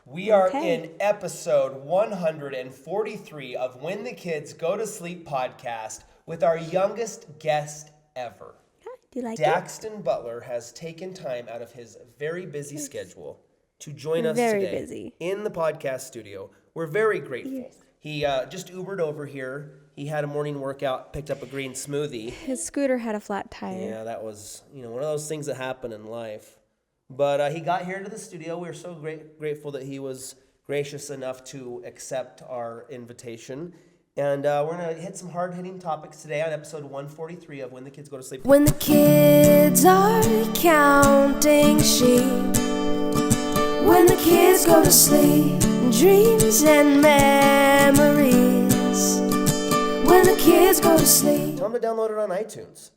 We are in episode 143 of When the Kids Go to Sleep podcast with our youngest guest ever. Do you like Daxton Butler has taken time out of his very busy schedule to join us today in the podcast studio. We're very grateful. Yes. He just Ubered over here. He had a morning workout, picked up a green smoothie. His scooter had a flat tire. Yeah, that was, one of those things that happen in life. But he got here to the studio. We're so grateful that he was gracious enough to accept our invitation. And we're going to hit some hard-hitting topics today on episode 143 of When the Kids Go to Sleep. When the kids are counting sheep, when the kids go to sleep, dreams and memories, when the kids go to sleep. Tell them to download it on iTunes.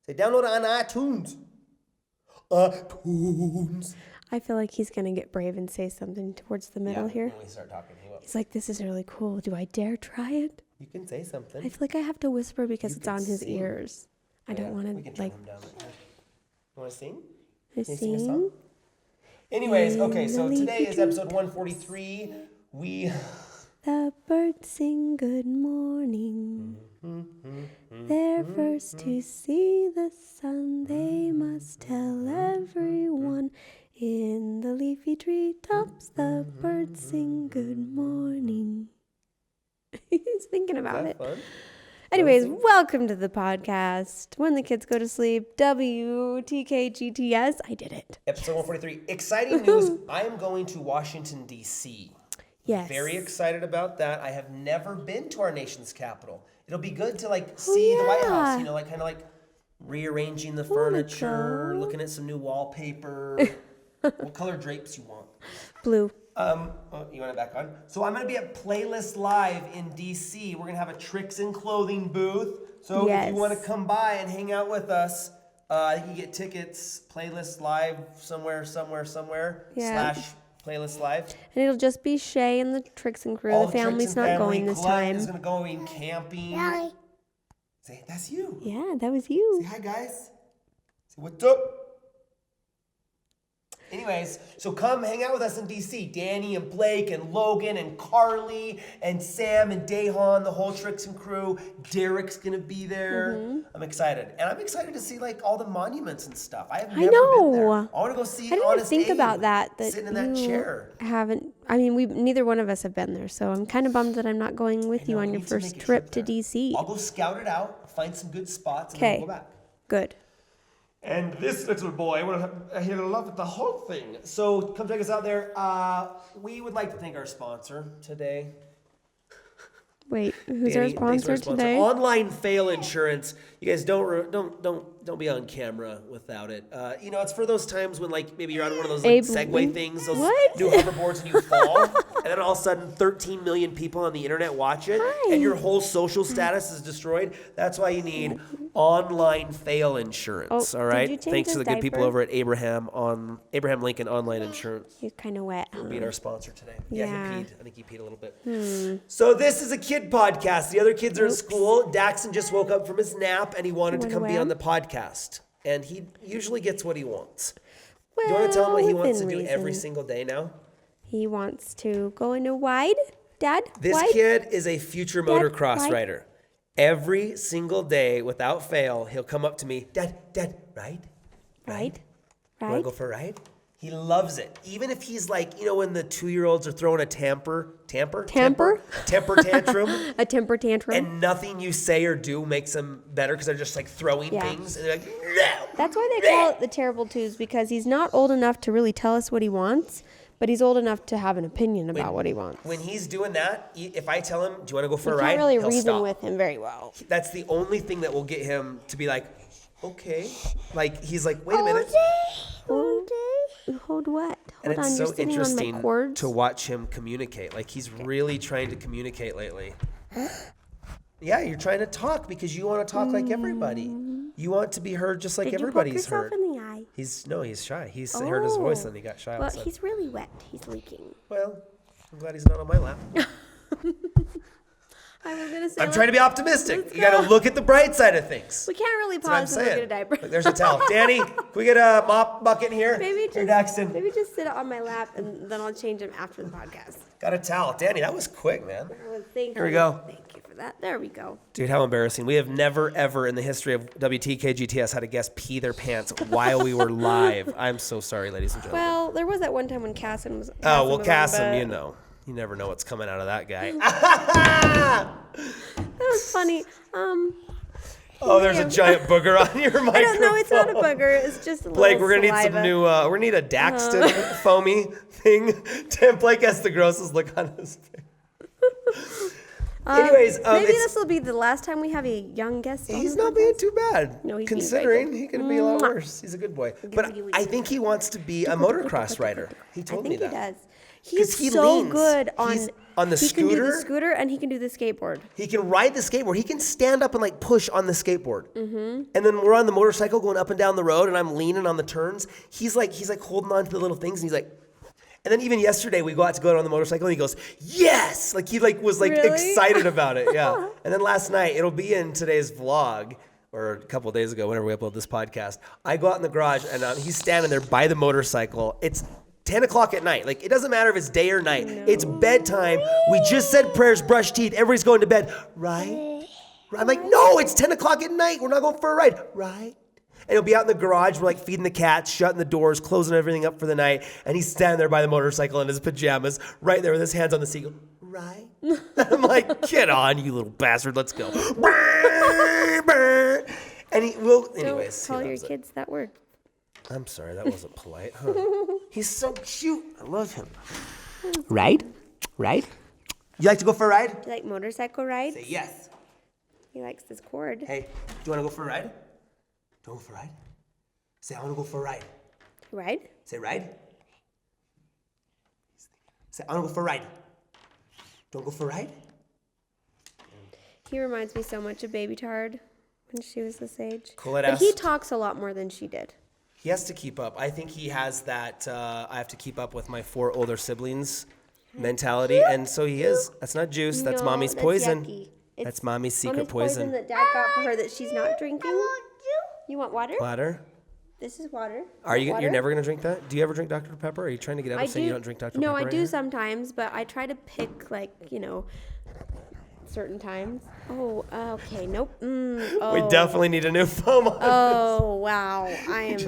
Say, download it on iTunes. iTunes. I feel like he's going to get brave and say something towards the middle here. When we start talking, he will. He's like, this is really cool. Do I dare try it? You can say something. I feel like I have to whisper because it's on his ears. I don't want to, we can turn him down right here. You want to sing? Can you sing a song? Anyways, okay, so today is episode 143. The birds sing good morning. They're first to see the sun. They must tell everyone. In the leafy treetops, the birds sing good morning. He's thinking about it. Fun? Anyways, welcome to the podcast. When the Kids Go to Sleep, WTKGTS. I did it. Episode 143. Exciting news. I am going to Washington, D.C. Yes. Very excited about that. I have never been to our nation's capital. It'll be good to see the White House, kind of rearranging the furniture, looking at some new wallpaper. What color drapes you want? Blue. You want it back on? So I'm going to be at Playlist Live in D.C. We're going to have a TRIXIN clothing booth. So if you want to come by and hang out with us, you can get tickets, Playlist Live somewhere, /Playlist Live. And it'll just be Shay and the TRIXIN crew. The family's not going this time. Is going to go camping. Hi. Say, that's you. Yeah, that was you. Say hi, guys. Say, what's up? Anyways, so come hang out with us in D.C. Danny and Blake and Logan and Carly and Sam and Dahan, the whole TRIXIN crew. Derek's going to be there. I'm excited. And I'm excited to see all the monuments and stuff. I have never been there. I want to go see I didn't think about that sitting in that chair. Neither one of us have been there, so I'm kind of bummed that I'm not going with you on your first trip to D.C. I'll go scout it out, find some good spots, and then we'll go back. Good. And this little boy, he'll love the whole thing. So come check us out there. We would like to thank our sponsor today. Wait, who's our sponsor today? Online Fail Insurance. You guys don't be on camera without it. It's for those times when maybe you're on one of those Segway things, those new hoverboards, and you fall, and then all of a sudden 13 million people on the internet watch it, and your whole social status is destroyed. That's why you need Online Fail Insurance. All right. Thanks to the good people over at Abraham Lincoln Online Insurance. You're kind of wet. He'll be our sponsor today. Yeah, he peed. I think he peed a little bit. So this is a kid podcast. The other kids are at school. Daxton just woke up from his nap and he wanted to come be on the podcast. And he usually gets what he wants. Do you want to tell him what he wants to do every single day now? He wants to go into wide. Dad? This kid is a future motocross rider. Every single day, without fail, he'll come up to me, Dad, ride? You want to go for a ride? He loves it. Even if he's when the 2-year-olds are throwing a temper tantrum. A temper tantrum. And nothing you say or do makes them better because they're just throwing things. And they're like, no. That's why they call it the terrible twos, because he's not old enough to really tell us what he wants, but he's old enough to have an opinion about what he wants. When he's doing that, if I tell him, do you want to go for a ride? You can't really he'll reason stop. with him very well. That's the only thing that will get him to be like, okay. He's like, wait a minute. Hold what? And Hold it's on, so you're interesting on my cords. to watch him communicate. He's really trying to communicate lately. Yeah, you're trying to talk because you want to talk like everybody. You want to be heard just like everybody's heard. Did you poke yourself in the eye? He's shy. He's heard his voice and he got shy. Well, he's really wet. He's leaking. Well, I'm glad he's not on my lap. I was gonna say. I'm trying to be optimistic. You got to look at the bright side of things. We can't really pause and look at a diaper. Look, there's a towel. Danny, can we get a mop bucket in here? Maybe just sit on my lap and then I'll change him after the podcast. Got a towel. Danny, that was quick, man. Here we go. Thank you for that. There we go. Dude, how embarrassing. We have never, ever in the history of WTKGTS had a guest pee their pants while we were live. I'm so sorry, ladies and gentlemen. Well, there was that one time when Cassim was. Cassim, you know. You never know what's coming out of that guy. That was funny. There's a giant booger on your microphone. I don't know. It's not a booger. It's just a little Blake, we're going to need saliva. some new, we're going to need a Daxton foamy thing. Blake has the grossest look on his face. Anyways, maybe this will be the last time we have a young guest. He's not being too bad. No, he's considering he could be a lot worse. He's a good boy. But I think he wants to be a motocross rider. He told me that. I think he does. He's so good on the scooter. He can do the scooter and he can do the skateboard. He can ride the skateboard. He can stand up and like push on the skateboard. Mm-hmm. And then we're on the motorcycle going up and down the road, and I'm leaning on the turns. He's like holding on to the little things, and he's like. And then even yesterday we go on the motorcycle, and he goes, "Yes!" Like he was really? excited about it. Yeah. And then last night, it'll be in today's vlog. Or a couple of days ago, whenever we upload this podcast, I go out in the garage and he's standing there by the motorcycle. It's 10 o'clock at night. Like, it doesn't matter if it's day or night. No. It's bedtime. We just said prayers, brushed teeth. Everybody's going to bed. Right? I'm like, no, it's 10 o'clock at night. We're not going for a ride. Right? And he'll be out in the garage. We're like feeding the cats, shutting the doors, closing everything up for the night. And he's standing there by the motorcycle in his pajamas, right there with his hands on the seat. Right? I'm like, get on, you little bastard. Let's go. And he will, anyways. Don't call your kids that word. I'm sorry, that wasn't polite. Huh? He's so cute. I love him. Ride? You like to go for a ride? Do you like motorcycle rides? Say yes. He likes this cord. Hey, do you want to go for a ride? Do you want to go for a ride? Say, I want to go for a ride. Ride? Say, ride. Say, I want to go for a ride. Do you want to go for a ride? He reminds me so much of Baby Tard when she was this age. But he talks a lot more than she did. He has to keep up. I think he has that, I have to keep up with my 4 older siblings mentality. And so he is. That's not juice. That's mommy's poison. Yucky. That's mommy's secret mommy's poison. That Dad got for her that she's not drinking. You want water? Water? This is water. You're never going to drink that? Do you ever drink Dr. Pepper? Are you trying to get out of saying you don't drink Dr. Pepper? No, I do sometimes, but I try to pick, certain times. Oh, okay. Nope. We definitely need a new foam. Oh, wow. I am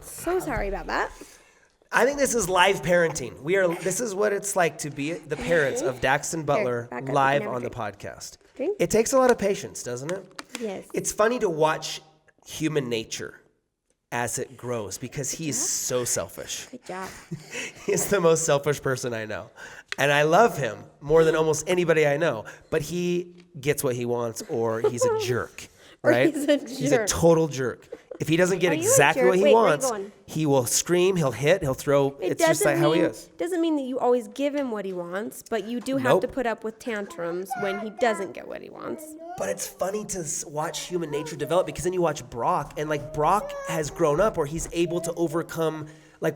so sorry about that. I think this is live parenting. This is what it's like to be the parents of Daxton Butler live on the podcast. Drink? It takes a lot of patience, doesn't it? Yes. It's funny to watch human nature as it grows because he's so selfish. Good job. He's the most selfish person I know. And I love him more than almost anybody I know. But he gets what he wants or he's a jerk. Right? He's a total jerk. If he doesn't get exactly what he wants, he will scream, he'll hit, he'll throw. It's just like how he is. Doesn't mean that you always give him what he wants, but you do have to put up with tantrums when he doesn't get what he wants. But it's funny to watch human nature develop because then you watch Brock, and Brock has grown up where he's able to overcome,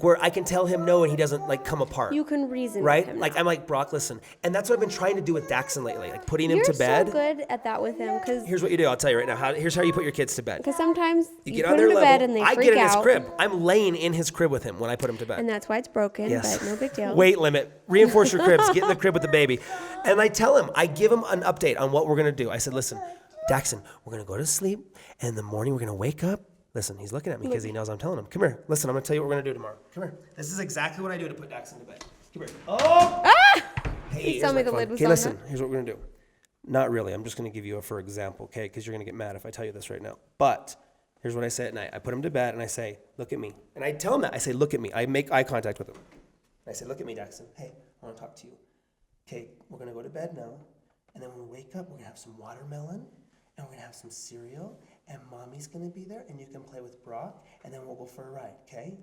where I can tell him no and he doesn't come apart. You can reason right? with him. I'm like, Brock, listen. And that's what I've been trying to do with Daxton lately, putting him to bed. You're so good at that with him. Here's what you do. I'll tell you right now. Here's how you put your kids to bed. Because sometimes you get put on their him to level. bed and they I freak get in out. his crib. I'm laying in his crib with him when I put him to bed. And that's why it's broken, but no big deal. Weight limit. Reinforce your cribs. Get in the crib with the baby. And I tell him, I give him an update on what we're going to do. I said, listen, Daxton, we're going to go to sleep, and in the morning we're going to wake up. Listen, he's looking at me because he knows I'm telling him. Come here. Listen, I'm going to tell you what we're going to do tomorrow. Come here. This is exactly what I do to put Daxton to bed. Come here. Oh! Ah! Hey, he told me the lid was on. Okay, listen. Here's what we're going to do. Not really. I'm just going to give you a for example, okay? Because you're going to get mad if I tell you this right now. But here's what I say at night. I put him to bed, and I say, look at me. And I tell him that. I say, look at me. I make eye contact with him. I say, look at me, Daxton. Hey, I want to talk to you. Okay, we're going to go to bed now. And then when we wake up, we're going to have some watermelon. And we're going to have some cereal. And mommy's going to be there, and you can play with Brock, and then we'll go for a ride, okay?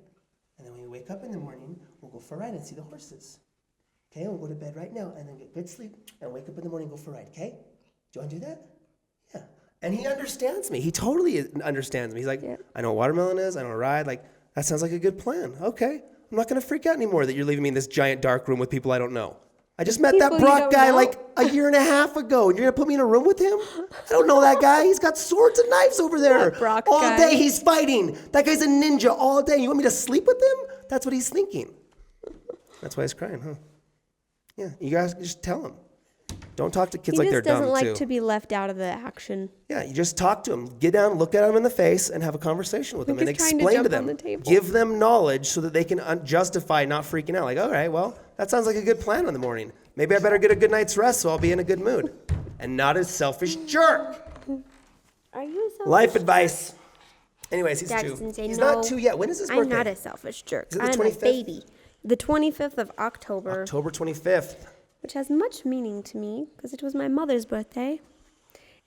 And then when we wake up in the morning, we'll go for a ride and see the horses. Okay, we'll go to bed right now, and then get good sleep, and wake up in the morning and go for a ride, okay? Do you want to do that? Yeah. And he understands me. He totally understands me. He's like, I know what watermelon is. I know a ride. That sounds like a good plan. Okay. I'm not going to freak out anymore that you're leaving me in this giant dark room with people I don't know. I just met that Brock guy like a year and a half ago. And you're going to put me in a room with him? I don't know that guy. He's got swords and knives over there. Brock all guy. day he's fighting. That guy's a ninja all day. You want me to sleep with him? That's what he's thinking. That's why he's crying, huh? Yeah, you guys just tell him. Don't talk to kids like they're dumb, too. He just doesn't like to be left out of the action. Yeah, you just talk to them. Get down, look at them in the face, and have a conversation with them and explain to them. Give them knowledge so that they can justify not freaking out. Like, all right, well, that sounds like a good plan in the morning. Maybe I better get a good night's rest so I'll be in a good mood. And not a selfish jerk. Are you a selfish Life advice. Anyways, he's Daxton, 2. He's not 2 yet. When is his birthday? I'm not a selfish jerk. Is it the I'm 25th? a baby. The 25th of October. October 25th. Which has much meaning to me because it was my mother's birthday.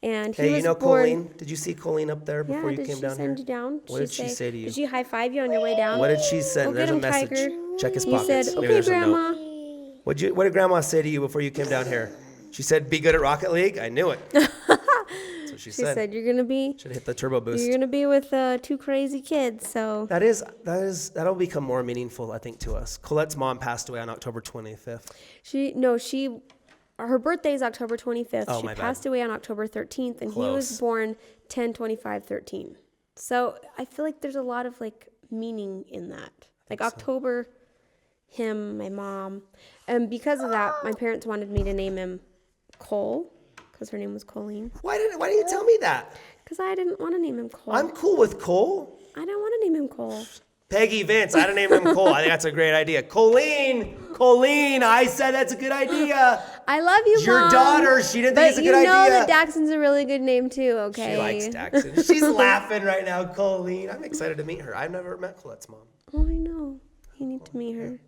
And he hey, was you know born... Colleen? Did you see Colleen up there before you came down here? Yeah, did she send you down? What did she say to you? Did she high-five you on your way down? What did she send? There's a message. Tiger. Check his You pockets. said, Maybe okay, there's a Grandma. note. What did Grandma say to you before you came down here? She said, be good at Rocket League? I knew it. That's what she said. She said, you're going to be... Should hit the turbo boost. You're going to be with 2 crazy kids, so... That'll become more meaningful, I think, to us. Colette's mom passed away on October 25th. Her birthday is October 25th. Oh, she my bad. passed away on October 13th, and he was born 10/25/13. So I feel like there's a lot of like meaning in that. Like October, him, my mom, and because of that, my parents wanted me to name him Cole because her name was Colleen. Why didn't you tell me that? Because I didn't want to name him Cole. I'm cool with Cole. I don't want to name him Cole. Peggy Vince, I didn't name him Cole. I think that's a great idea. Colleen, I said that's a good idea. I love you, Your Mom. daughter, she didn't think it's a good idea. But you know that Daxton's a really good name too, okay? She likes Daxton. She's laughing right now, Colleen. I'm excited to meet her. I've never met Colette's mom. Oh, I know. You need to meet her.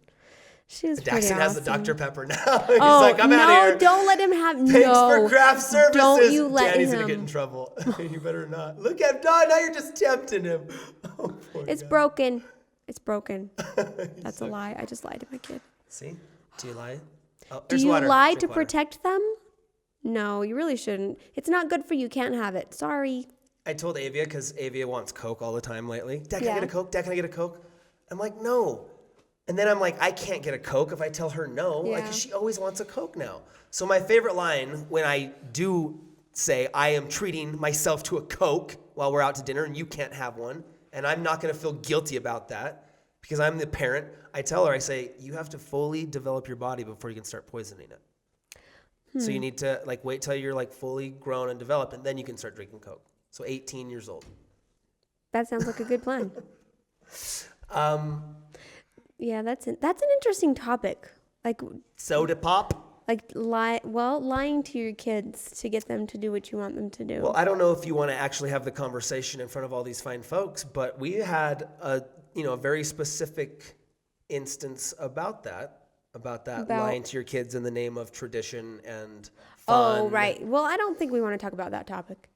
She's pretty Daxton awesome. has the Dr. Pepper now. He's like, I'm out of here. No, don't let him have. Thanks for craft services. Don't you let Danny's him. Gonna get in trouble. You better not. Look at Don. Now you're just tempting him. Oh, it's broken. It's broken. That's a lie. I just lied to my kid. See? Do you lie? Oh, Do you lie to protect them? No, you really shouldn't. It's not good for you. Can't have it. Sorry. I told Avia because Avia wants Coke all the time lately. Dad, can I get a Coke? Dad, can I get a Coke? I'm like, no. And then I'm like, I can't get a Coke if I tell her no. Yeah. Because she always wants a Coke now. So my favorite line when I do say I am treating myself to a Coke while we're out to dinner and you can't have one, and I'm not going to feel guilty about that because I'm the parent, I tell her, I say, you have to fully develop your body before you can start poisoning it. So you need to like wait till you're like fully grown and developed, and then you can start drinking Coke. So 18 years old. That sounds like a good plan. Yeah, that's an interesting topic. Like soda pop. Like lying to your kids to get them to do what you want them to do. Well, I don't know if you want to actually have the conversation in front of all these fine folks, but we had a very specific instance about lying to your kids in the name of tradition and fun. Oh, right. Well, I don't think we want to talk about that topic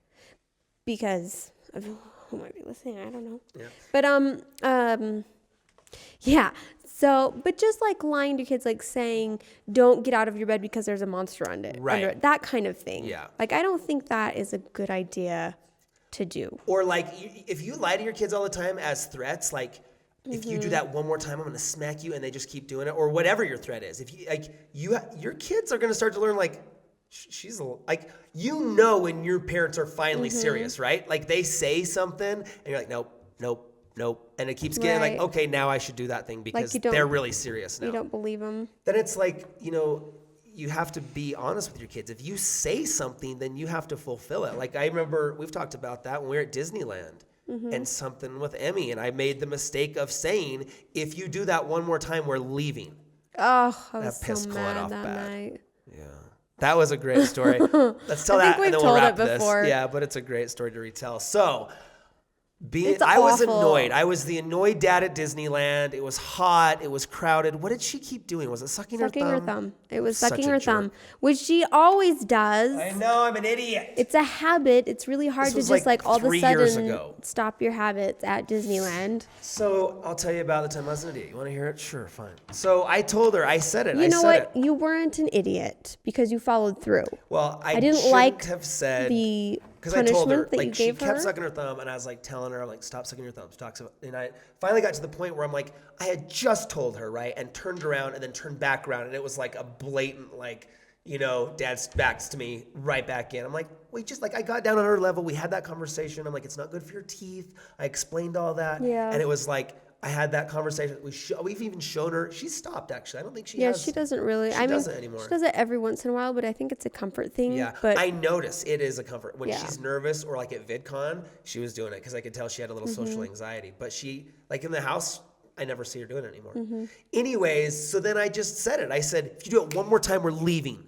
because of who might be listening. I don't know. Yeah. But yeah. So, but just like lying to kids, like saying, don't get out of your bed because there's a monster under it. Right. That kind of thing. Yeah. Like, I don't think that is a good idea to do. Or like, if you lie to your kids all the time as threats, like, if you do that one more time, I'm going to smack you, and they just keep doing it, or whatever your threat is. If your kids are going to start to learn, like, she's like, when your parents are finally serious, right? Like, they say something, and you're like, nope. And it keeps getting like, okay, now I should do that thing because they're really serious now. You don't believe them. Then it's like, you have to be honest with your kids. If you say something, then you have to fulfill it. Like, I remember we've talked about that when we were at Disneyland and something with Emmy. And I made the mistake of saying, if you do that one more time, we're leaving. Oh, I was that pissed so Colette mad off that bad. night. Yeah. That was a great story. Let's tell that and then we'll wrap this. Yeah, but it's a great story to retell. So, I was annoyed. I was the annoyed dad at Disneyland. It was hot. It was crowded. What did she keep doing? Was it sucking her thumb? It was sucking her thumb, which she always does. I know. I'm an idiot. It's a habit. It's really hard to just like all of a sudden stop your habits at Disneyland. So I'll tell you about the time I was an idiot. You want to hear it? Sure, fine. So I told her. I said it. You know what? You weren't an idiot because you followed through. Well, I didn't shouldn't like have said the Because I told her, that like, you she gave kept her? sucking her thumb, and I was like telling her, I'm like, stop sucking your thumb, and I finally got to the point where I'm like, I had just told her, right, and turned around and then turned back around, and it was like a blatant, like, you know, Dad's backs to me, right back in. I'm like, wait, just like, I got down on her level, we had that conversation, I'm like, it's not good for your teeth, I explained all that, and it was like, I had that conversation. We've even shown her. She stopped, actually. I don't think she has. Yeah, she doesn't really. She doesn't anymore. She does it every once in a while, but I think it's a comfort thing. Yeah, but I notice it is a comfort. When she's nervous or like at VidCon, she was doing it because I could tell she had a little social anxiety. But she, like in the house, I never see her doing it anymore. Anyways, so then I just said it. I said, if you do it one more time, we're leaving.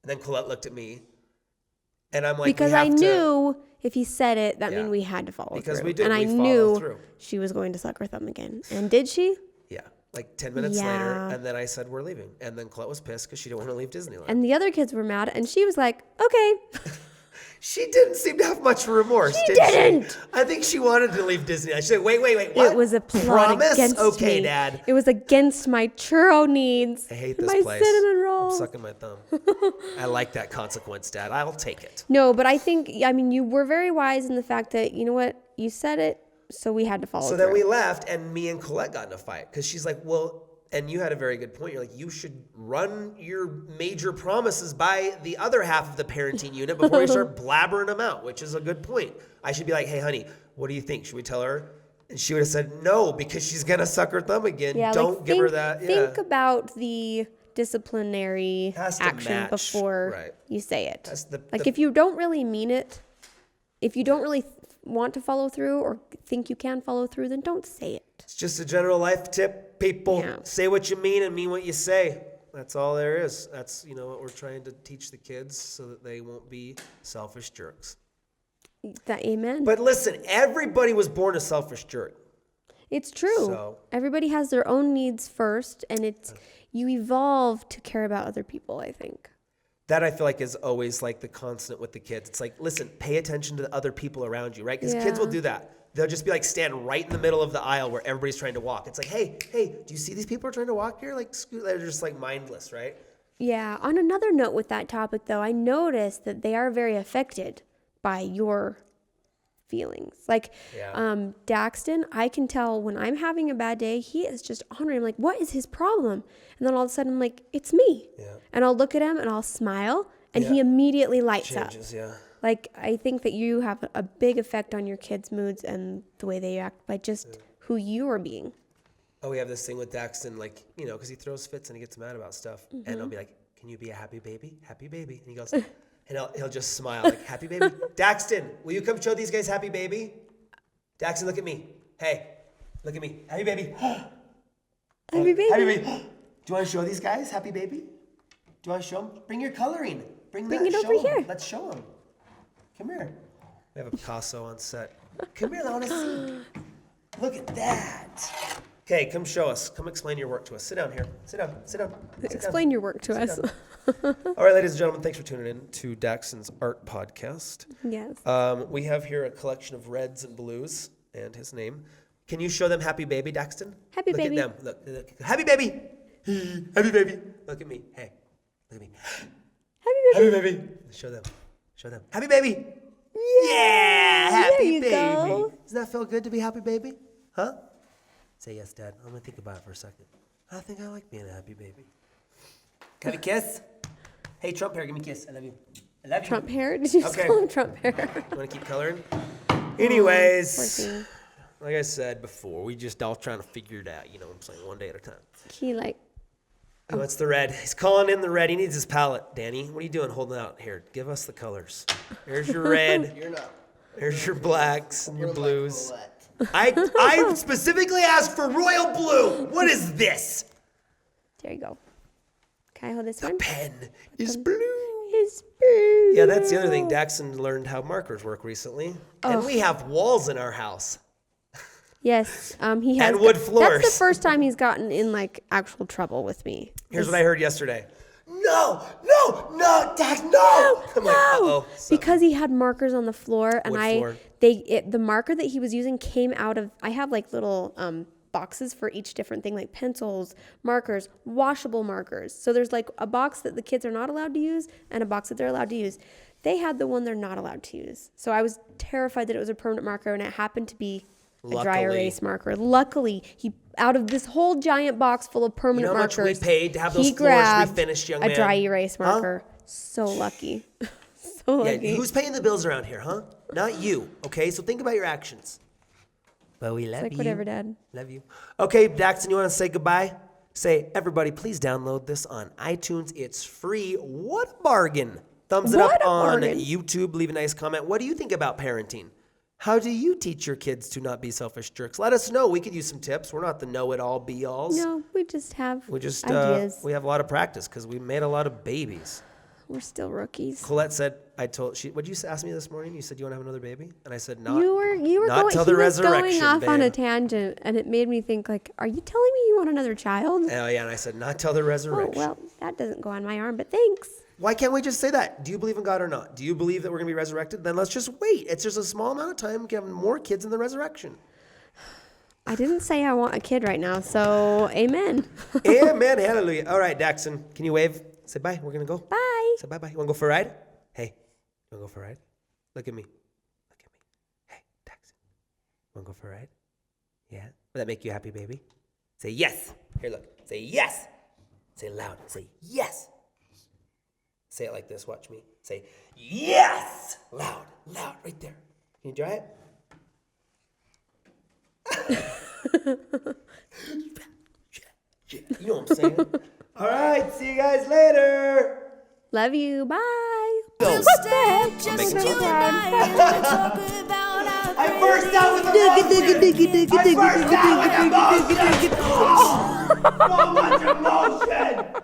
And then Colette looked at me. And I'm like, because I knew if he said it, that meant we had to follow through. Because we did. And I knew she was going to suck her thumb again. And did she? Yeah. Like 10 minutes later. And then I said, we're leaving. And then Colette was pissed because she didn't want to leave Disneyland. And the other kids were mad. And she was like, okay. She didn't seem to have much remorse, She didn't. I think she wanted to leave Disneyland. She said, wait, what? It was a plot against okay, me. Dad. It was against my churro needs. I hate this my place. cinnamon roll. I'm sucking my thumb. I like that consequence, Dad. I'll take it. No, but I think, you were very wise in the fact that, you know what? You said it, so we had to follow through. So then we left, and me and Colette got in a fight because she's like, well, and you had a very good point. You're like, you should run your major promises by the other half of the parenting unit before you start blabbering them out, which is a good point. I should be like, hey, honey, what do you think? Should we tell her? And she would have said no because she's going to suck her thumb again. Yeah, Don't give her that. Think about the disciplinary action before you say it. If you don't really mean it, if you don't really want to follow through or think you can follow through, then don't say it. It's just a general life tip, people. Yeah. Say what you mean and mean what you say. That's all there is. That's, what we're trying to teach the kids so that they won't be selfish jerks. Amen. But listen, everybody was born a selfish jerk. It's true. So, everybody has their own needs first, and you evolve to care about other people, I think. That I feel like is always like the constant with the kids. It's like, listen, pay attention to the other people around you, right? Because kids will do that. They'll just be like stand right in the middle of the aisle where everybody's trying to walk. It's like, hey, do you see these people are trying to walk here? Like, they're just like mindless, right? Yeah. On another note with that topic, though, I noticed that they are very affected by your feelings. Like, Daxton, I can tell when I'm having a bad day, he is just honoring. I'm like, what is his problem? And then all of a sudden, I'm like, it's me. Yeah. And I'll look at him and I'll smile, and he immediately lights up. Yeah. Like, I think that you have a big effect on your kids' moods and the way they act by just who you are being. Oh, we have this thing with Daxton, like, because he throws fits and he gets mad about stuff. And I'll be like, can you be a happy baby? Happy baby. And he goes, and he'll just smile, like, happy baby. Daxton, will you come show these guys happy baby? Daxton, look at me. Hey, look at me. Happy baby. Happy baby. Happy baby. Do you want to show these guys happy baby? Do you want to show them? Bring your coloring. Bring it over here. Let's show them. Come here. We have a Picasso on set. Come here, I want to see. Look at that. Okay, come show us. Come explain your work to us. Sit down here. Sit down. Explain your work to us. All right, ladies and gentlemen, thanks for tuning in to Daxton'S Art Podcast. Yes. We have here a collection of reds and blues and his name. Can you show them Happy Baby, Daxton? Happy baby. Look at them. Look. Happy Baby. Happy Baby. Look at me. Hey, look at me. Happy baby. Happy Baby. Show them. Happy Baby. Yeah. Happy Baby. Go. Doesn't that feel good to be Happy Baby? Huh? Say yes, Dad. I'm going to think about it for a second. I think I like being a happy baby. Have a kiss? Hey, Trump hair, give me a kiss. I love you. Trump hair? Did you just call him Trump hair? You want to keep coloring? Anyways, like I said before, we just all trying to figure it out. I'm saying one day at a time. Oh, it's the red. He's calling in the red. He needs his palette. Danny, what are you doing holding out here? Give us the colors. There's your red. You're not. There's your blacks and your blues. I specifically asked for royal blue. What is this? There you go. Can I hold this the one? The pen is blue. It's blue. Yeah, that's the other thing. Daxton learned how markers work recently. Oh. And we have walls in our house. Yes, he has. And wood floors. That's the first time he's gotten in actual trouble with me. Here's what I heard yesterday. No, Dax, no. I'm like, uh-oh. Because he had markers on the floor, and the marker that he was using came out of. I have little boxes for each different thing, like pencils, markers, washable markers. So there's like a box that the kids are not allowed to use and a box that they're allowed to use. They had the one they're not allowed to use. So I was terrified that it was a permanent marker, and it happened to be a dry erase marker. Luckily, he out of this whole giant box full of permanent markers, how much we paid to have those he floors grabbed refinished, young man? a dry erase marker. So lucky. So lucky. Yeah, who's paying the bills around here, huh? Not you, okay? So think about your actions. But we love you. Whatever, Dad. Love you. Okay, Daxton, you want to say goodbye? Say, everybody, please download this on iTunes. It's free. What a bargain. Thumbs it up on YouTube. Leave a nice comment. What do you think about parenting? How do you teach your kids to not be selfish jerks? Let us know. We could use some tips. We're not the know-it-all be-alls. No, we just have ideas. We have a lot of practice because we made a lot of babies. We're still rookies. Colette said, what'd you ask me this morning? You said, you want to have another baby? And I said, not till the resurrection, going off on a tangent, and it made me think, like, are you telling me you want another child? Oh, yeah, and I said, not till the resurrection. Oh, well, that doesn't go on my arm, but thanks. Why can't we just say that? Do you believe in God or not? Do you believe that we're going to be resurrected? Then let's just wait. It's just a small amount of time. We can have more kids in the resurrection. I didn't say I want a kid right now, so amen. Amen. Hallelujah. All right, Daxton, can you wave? Say bye. We're going to go. Bye. Say bye-bye. You want to go for a ride? Hey, you want to go for a ride? Look at me. Look at me. Hey, Daxton, you want to go for a ride? Yeah? Will that make you happy, baby? Say yes. Here, look. Say yes. Say it loud. Say yes. Say it like this. Watch me. Say, yes! Loud, loud, right there. Can you try it? You know what I'm saying? All right, see you guys later. Love you. Bye. Just you and I talk about our I burst out with emotion. So much emotion.